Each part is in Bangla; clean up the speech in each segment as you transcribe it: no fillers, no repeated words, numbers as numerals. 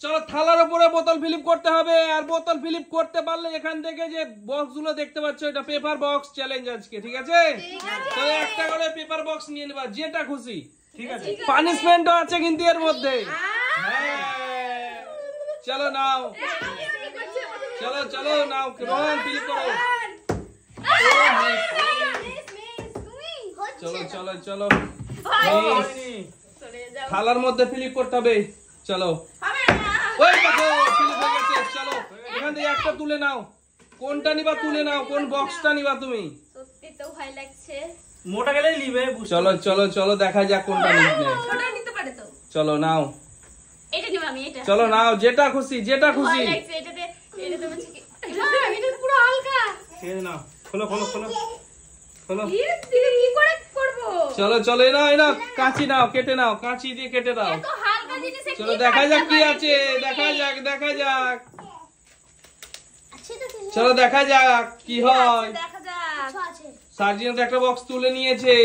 চলো থালার উপরে বোতল ফিলিপ করতে হবে, আর বোতল ফিলিপ করতে পারলে এখান থেকে যে বক্স গুলো দেখতে পাচ্ছ এটা পেপার বক্স চ্যালেঞ্জ আজকে, ঠিক আছে? তো একটা করে পেপার বক্স নিয়ে নেবা, যেটা খুশি, ঠিক আছে? পানিশমেন্টও আছে কিন্তু এর মধ্যে। চলো নাও, চলো চলো নাও, রোহন ফিলিপ করো। চলো চলো চলো, থালার মধ্যে ফিলিপ করতে হবে। চলো, ওই দেখো ফিলিপ হয়ে গেছে। চলো এখান থেকে একটা তুলে নাও, কোনটা নিবা তুলে নাও, কোন বক্সটা নিবা তুমি? সত্যি তো ভয় লাগছে। মোটা গেলে নিবে। চলো চলো চলো, দেখা যাক কোনটা নিবে। ছোটটা নিতে পারে তো। চলো নাও, এটা নিব আমি। এটা চলো নাও, যেটা খুশি যেটা খুশি। ভয় লাগছে এটাতে। এটাতে হচ্ছে কি এটা পুরো হালকা। ঠিক আছে নাও, খোলো খোলো খোলো খোলো। কি করে করব? চলো চলো, এই নাও এই নাও, কাঁচি নাও, কেটে নাও, কাঁচি দিয়ে কেটে দাও। এত হালকা জিনিসে চলো দেখা যাক কি আছে, দেখা যাক দেখা যাক। চলো দেখা যাক কি হয়। দেখা যাক। সার্জিনা তো একটা বক্স তুলে নিয়েছে,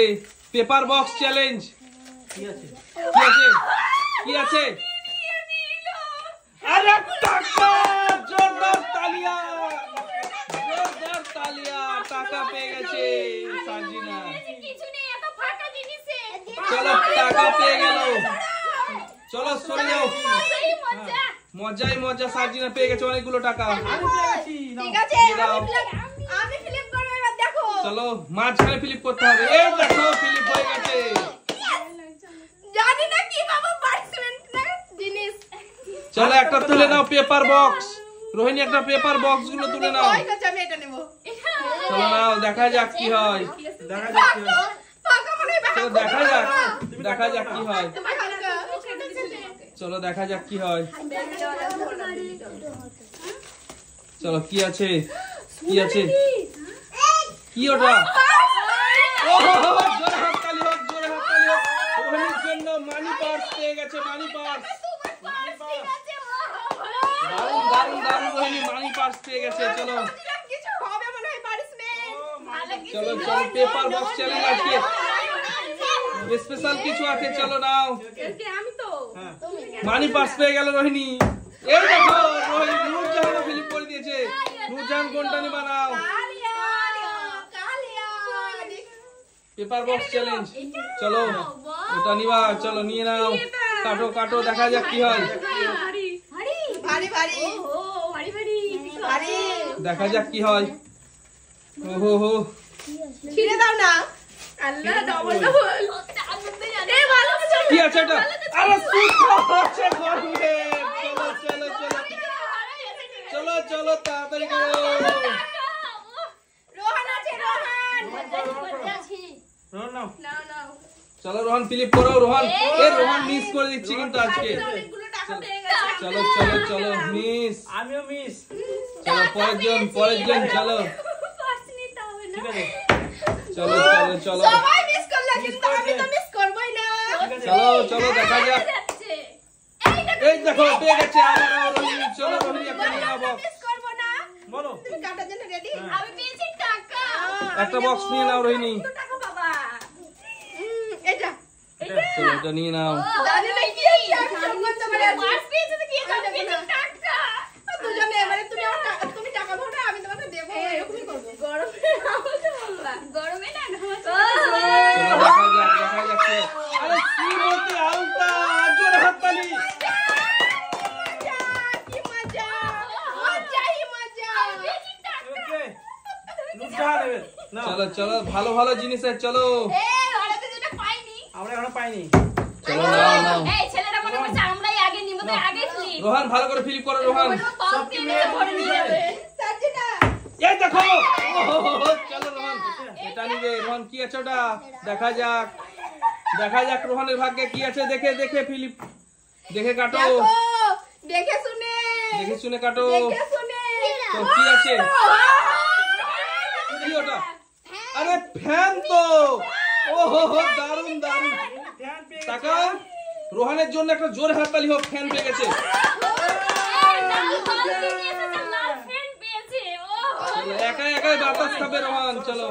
পেপার বক্স চ্যালেঞ্জ। কি আছে? কি আছে কি আছে? আরে টাকা! জোরদার তালিয়া, জোরদার তালিয়া, টাকা পেয়ে গেছে সার্জিনা। কিছু নেই এত ফাঁকা জিনিসে। চলো টাকা পেয়ে গেল। চলো সরে যাও। মজা। মজাই মজা, সার্জিনা পেয়ে গেছে অনেকগুলো টাকা। আমি পেয়েছি। ঠিক আছে আমি ফিলিপ করব এবার দেখো। চলো মাঝখানে ফিলিপ করতে হবে। এই দেখো ফিলিপ হয়ে গেছে। জানি না কি বাবা পার্সমেন্ট না জিনিস। চলো একটা তুলে নাও পেপার বক্স। রোহিণী একটা পেপার বক্স গুলো তুলে নাও। আমি এটা নেব। চলো নাও, দেখা যাক কি হয়। দেখা যাচ্ছে। ফাঁকা মনে হয়। চলো দেখা যাক, দেখা যাক কি হয়। চলো দেখা যাক কি হয়। চলো কি আছে কি আছে, কি ওটা? জোরে হাততালি হোক, জোরে হাততালি হোক। রোহিণীর জন্য মানি পার্স পেয়ে গেছে, মানি পার্স। দারুন দারুন দারুন, রোহিণী মানি পার্স পেয়ে গেছে। চলো কিছু হবে মনে হয় পার্সমেন্ট। চলো চলো, পেপার বক্স চ্যালেঞ্জ আজকে স্পেশাল কিছু আছে। চলো নাও, আমি তো মানি পার্স পেয়ে গেল রোহিণী। এই দেখো রোহিণী, নূরজাহান ফিলিপ করে দিয়েছে। নূরজাহান কোনটা নিবা নাও? Paper box challenge. চলো ওটা নিবা, চলো নিয়ে নাও, কাটো কাটো, দেখা যাক কি হয়। দেখা যাক কি হয়। ওহো হো, ছিড়ে দাও না। আল্লাহ ডবল ডবল। এই ভালো কিছু কি আছে এটা? আরে সুতো আছে গরমে। চলো চলো চলো চলো চলো, তাড়াতাড়ি করো। রোহন আছে রোহন। রোহন নাও। নাও নাও। চলো রোহন ফিলিপ করো। রোহন, এ রোহন মিস করে দিচ্ছি কিন্তু আজকে। অনেকগুলো টাকা পেয়ে গেছে। চলো চলো চলো, মিস। আমিও মিস। চলো পরের জন, পরের জন। চলো পার্স নিতে হবে না। ঠিক আছে। চলো চলো চলো সবাই মিস করলে কিন্তু আমি তো মিস করবই না। চলো চলো, দেখা যাক। যাচ্ছে। এই দেখো পেয়ে গেছে আবারও রোহিণী। চলো রোহিণী একটা নিয়ে নাও বক্স। মিস করব না। বলো। তুমি কাটার জন্য রেডি? আমি পেয়েছি টাকা। একটা বক্স নিয়ে নাও রোহিণী। কত টাকা বাবা? এটা। চলো এটা নিয়ে নাও। জানি না কি আছে, আমি সব বলতে পারি। পার্স পেয়েছে তো কি আছে? পেয়েছি টাকা। দুজনে এবারে তুমি আমার টাকা, তুমি টাকা দাও না, আমি তোমাকে দেব। এরকমই করব। গরমে আমাকে বলবা। গরমে না ঘামা। চলো দেখা যাক, দেখা যাক কি হয়। আরে শ্রীমতী আলতা, জোরে হাততালি। কি মজা! মজাই মজা! ওকে। নূরজাহান এবার নাও। চলো চলো, ভালো ভালো জিনিস আছে। চলো ওরা তো যেটা পাইনি। আমরা এখনো পাইনি। চলো নাও নাও। এই ছেলেটা মনে করছে আমরাই আগে নিব, তাই আগে ফ্লিপ। রোহান ভালো করে ফিলিপ করো। রোহান সব কিনে ভরে নিয়ে যাবে। সাজিনা। এই দেখো। চলো রোহান এটা নিবে। রোহান কি আছে ওটা? দেখা যাক, দেখা যাক রোহানের ভাগ্যে কি আছে। দেখে দেখে ফিলিপ, দেখে কাটো, দেখো, দেখে শুনে। দেখে শুনে কাটো। দেখে শুনে। তো কি আছে? কি ওটা? আরে ফ্যান তো। ওহো হো, দারুন দারুন। ধ্যান পেয়ে টাকা রোহানের জন্য একটা জোরে হাততালি হোক, ফ্যান পেয়ে গেছে। চলো একাই একাই বাতাস খাবে রোহান। চলো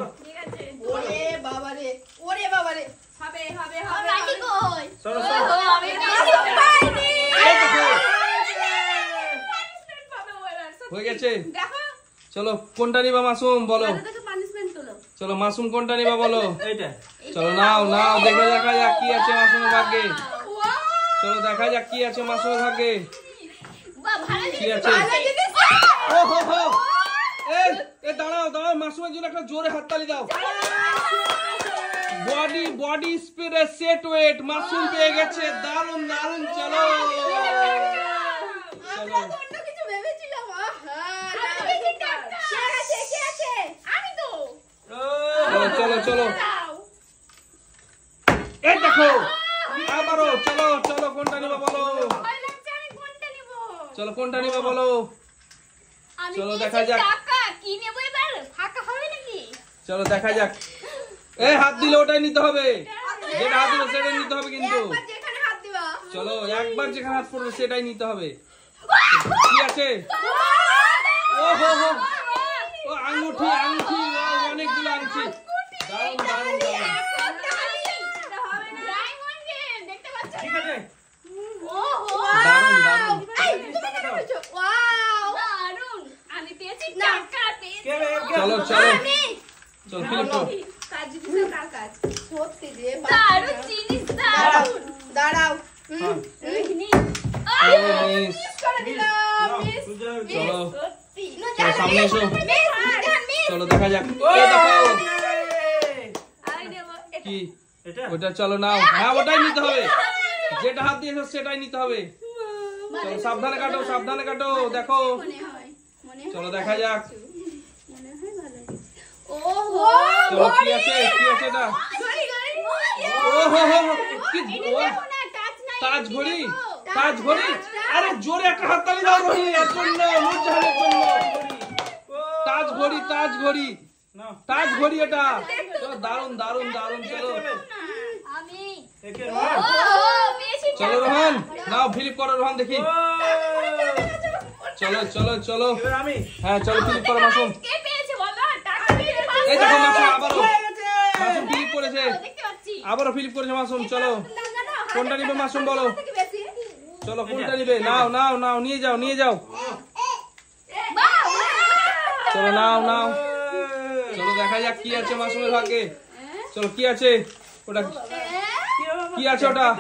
ওরে বাবারে, ওরে বাবারে। হবে হবে হবে। চলো চলো। আমি পাইনি। এই দেখো। হয়ে গেছে দেখো চলো কোনটা নিবা মাসুম বলো দেখো পানিশমেন্ট তোলো চলো মাসুম কোনটা নিবা বলো এইটা চলো নাও নাও দেখে দেখা যাক কি আছে মাসুমের ভাগ্যে ওয়াও চলো দেখা যাক কি আছে মাসুমের ভাগ্যে বাহ ভালো কি জিনিস আছে? ভালো জিনিস ও হো হো এ দাঁড়াও দাঁড়াও মাসুমের জন্য একটা জোরে হাততালি দাও বডি স্পিডে সেট ওয়েট মাসুম পেয়ে গেছে দারুন দারুন চলো আমরা তো অন্য কিছু ভেবেছিলাম আহা কে আছে আমি তো চলো চলো চলো দাও এই দেখো আবারও চলো চলো কোনটা নিবা বলো ভয় লাগছে আমি কোনটা নিব চলো কোনটা নিবা বলো আমি চলো নিয়েছি দেখা যাক। টাকা কি নেব এবার ফাঁকা হবে নাকি চলো দেখা যাক এই হাত দিলে ওটাই নিতে হবে যেটা হাত দিলে সেটাই নিতে হবে কিন্তু একবার যেখানে হাত দিবা চলো একবার যেখানে হাত পড়বে সেটাই নিতে হবে কি আছে ও হো হো ও আঙ্গুঠি আঙ্গুঠি ও অনেকগুলো আংটি দারুন দারুন দারুন ঠিক আছে দারুন দারুন কে রে চলো চলো চলো ফিলিপ করো দাঁড়াও ও মিস চলো চলো সামনে এসো চলো দেখা যাক এই দেখো কি এটা ওটা চলো নাও হ্যাঁ ওটাই নিতে হবে যেটা হাত দিয়েছো সেটাই নিতে হবে চলো সাবধানে কাটো দেখো চলো দেখা যাক চলো কি আছে এটা ও হো হো হো, কি ও, তাজ ঘড়ি আরে জোরে একটা হাততালি দাও রোহিণী এর জন্য নুরজাহানের জন্য তাজ ঘড়ি নাও তাজ ঘড়ি এটা চলো দারুন দারুন দারুন চলো একে মার চলো রোহন নাও ফিলিপ করো রোহন দেখি চলো চলো চলো এবার আমি হ্যাঁ চলো ফিলিপ করো মাসুম এই দেখো মাসুম আবারও মাসুম ফিলিপ করেছে আবারও ফিলিপ করেছে মাসুম চলো কোনটা নিবে মাসুম বলো চলো কোনটা নিবে নাও নাও নাও নিয়ে যাও চলো নাও চলো দেখা যাক কি আছে মাসুমের ভাগ্যে চলো কি আছে ওটা কি আছে ওটা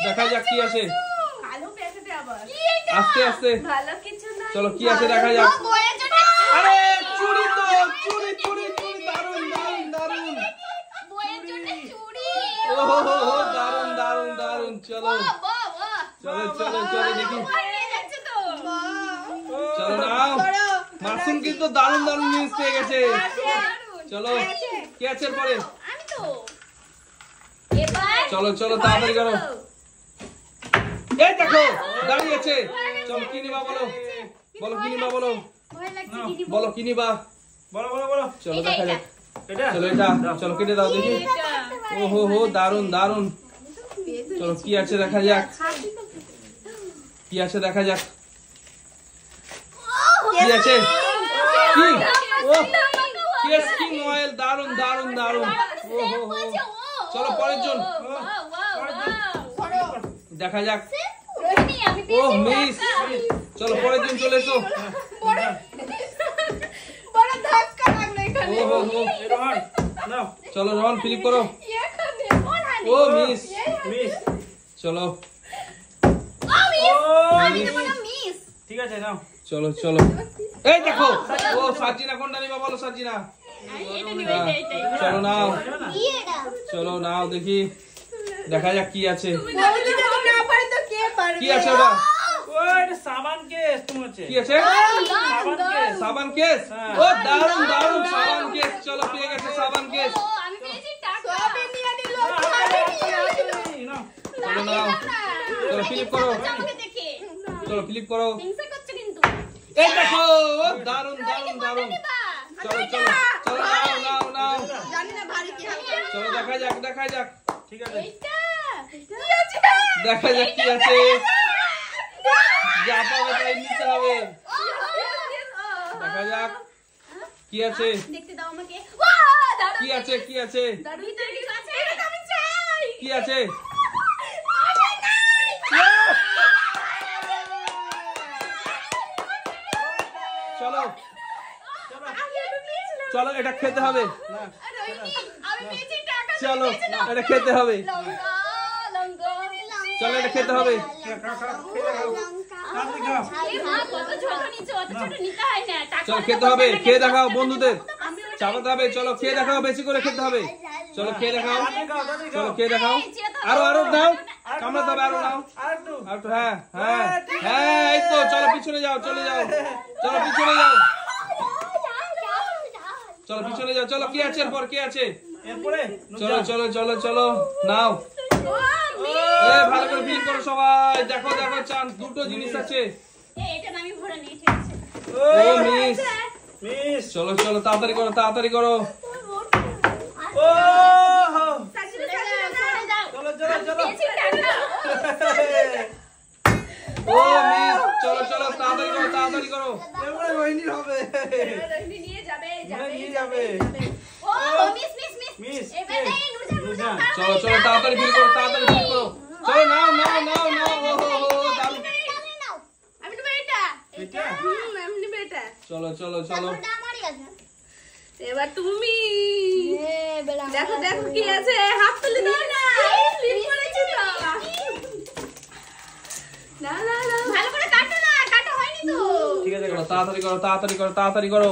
দেখা যাক কি আছে আস্তে আস্তে চলো কি আছে দেখা যাক আরে চুড়ি তো চুড়ি দারুন দারুন ও হো হো হো, দারুন চলো দেখি চলো নাও মাসুম কিন্তু দারুন জিনিস পেয়ে গেছে চলো কি আছে পরে চলো তাড়াতাড়ি করো এই দেখো দাঁড়িয়েছে চলো কি নিবা বলো কি নিবা বলো কি নিবা বলো চলো দেখা যাক এটা চলো এটা চলো কেটে দাও দেখি ও হো হো দারুন চলো কি আছে দেখা যাক কি আছে দেখা যাক কি আছে কি ও কেস কিং অয়েল দারুন ও হো হো চলো পরের জন দেখা যাক ও মিস চলো পরের জন চলে এসো ও হো হো এই রোহন নাও চলো রোহন ফিলিপ করো ও মিস চলো ঠিক আছে নাও চলো এই দেখো ও সাজিনা কোনটা নিবা বলো সাজিনা চলো নাও দেখি দেখা যাক কি আছে কি আছে ওটা ও এটা সাবান কেস তোমার আছে কি আছে সাবান কেস ও দারুন সাবান কেস চলো পেয়ে গেছে সাবান কেস নাও চলো নাও চলো ফিলিপ করো এই দেখো ও দারুন চলো নাও চলো দেখা যাক ঠিক আছে দেখা যাক কি আছে যা পাবে তাই নিতে হবে দেখা যাক কি আছে দেখতে দাও আমাকে কি আছে কি আছে চলো এটা খেতে হবে আরে রোহিণী, আমি পেয়েছি টাকা, তুমি চলো পেয়েছো না? এটা খেতে হবে লঙ্কা, লঙ্কা। চলো এটা খেতে হবে তাড়াতাড়ি খাও। এই মা, কত ছোট নিচে, অত ছোট নিতে হয় না। টাকা চলো হলে খেতে তো হবে টাকা খেয়ে নিতে দেখাও হবে। বন্ধুদের আমি ওটা- চাপাতে হবে চলো খেয়ে দেখাও বেশি করে খেতে হবে চলো খেয়ে দেখাও তাড়াতাড়ি খাও, তাড়াতাড়ি চলো খাও। খেয়ে দেখাও এই যে তো- আরো নাও আর কামড়াতে হবে আরো নাও আরেকটু। আর একটু, হ্যাঁ হ্যাঁ হ্যাঁ এই তো চলো পিছনে যাও চলে যাও চলো পিছনে যাও চলো পিছনে যাও চলো কি আছে এরপর কি আছে এরপরে চলো চলো চলো চলো নাও ও, এ ভালো করে ফিল করো সবাই দেখো দেখো চান্স দুটো জিনিস আছে এই, এটা না আমি ভরে নিই, ঠিক আছে। ও মিস মিস। চলো চলো তাড়াতাড়ি করো তাড়াতাড়ি করো ও সরে যাও, সরে যাও। চলো চলো চলো। পেয়েছি টাকা। ও মিস চলো চলো তাড়াতাড়ি করো তাড়াতাড়ি করো এরপরে রোহিণীর হবে। রোহিণী নিয়ে যাবে, যাবে, নিয়ে যাবে। ও, মিস, মিস, মিস। মিস। এবার এই, নুরজান, নুরজান, চলো চলো তাড়াতাড়ি ফিল করো তাড়াতাড়ি ফিল করো চলো নাও নাও নাও নাও ও হো হো দারুণ আমি নেবো এটা। এটা? আমি নেবো এটা। চলো চলো চলো এবার তুমি দেখো দেখো কি আছে, হাত তুলে দাও না, স্লিপ করেছি তো। না না না, ভালো করে কাটো না, কাটা হয়নি তো। ঠিক আছে চলো তাড়াতাড়ি করো তাড়াতাড়ি করো তাড়াতাড়ি করো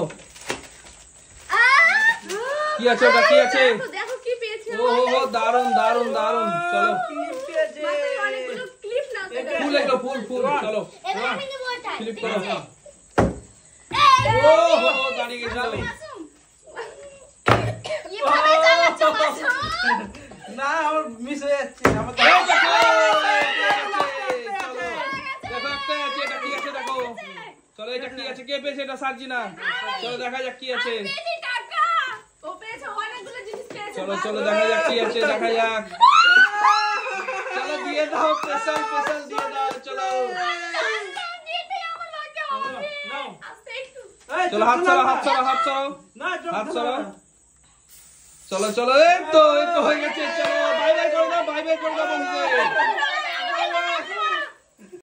কি আছে ওটা কি আছে দেখো, দেখো কি পেয়েছি। ও হো হো দারুণ দারুণ দারুণ চলো ক্লিপ পেয়েছে। মাথায় অনেকগুলো ক্লিপ নাও তো। ফুল একটা ফুল ফুল চলো ক্লিপ করো ও হো হো দাঁড়িয়ে গেছিল মাসুম। এভাবে চালাচ্ছো মাসুম। না আমার মিস হয়ে যাচ্ছে আমার এই দেখো, চলো। দেখো একটা আছে, এটা কি আছে দেখো। চলো এটা কি আছে কে পেয়েছে এটা সার্জিনা চলো দেখা যাক কি আছে পেয়েছি টাকা। ও পেয়েছে, অনেকগুলো জিনিস পেয়েছে। চলো চলো দেখা যাক কি আছে দেখা যাক চলো দিয়ে দাও স্পেশাল স্পেশাল দিয়ে দাও চলো এটাই আমার ভাগ্য হবে। নাও। আস্তে একটু। এই, চলো হাত ছাড়াও হাত ছাড়াও হাত ছাড়াও না চোখ হাত ধরো ছাড়াও না। চলো চলো এই তো হয়ে গেছে চলো বাই বাই করে দাও বন্ধুদের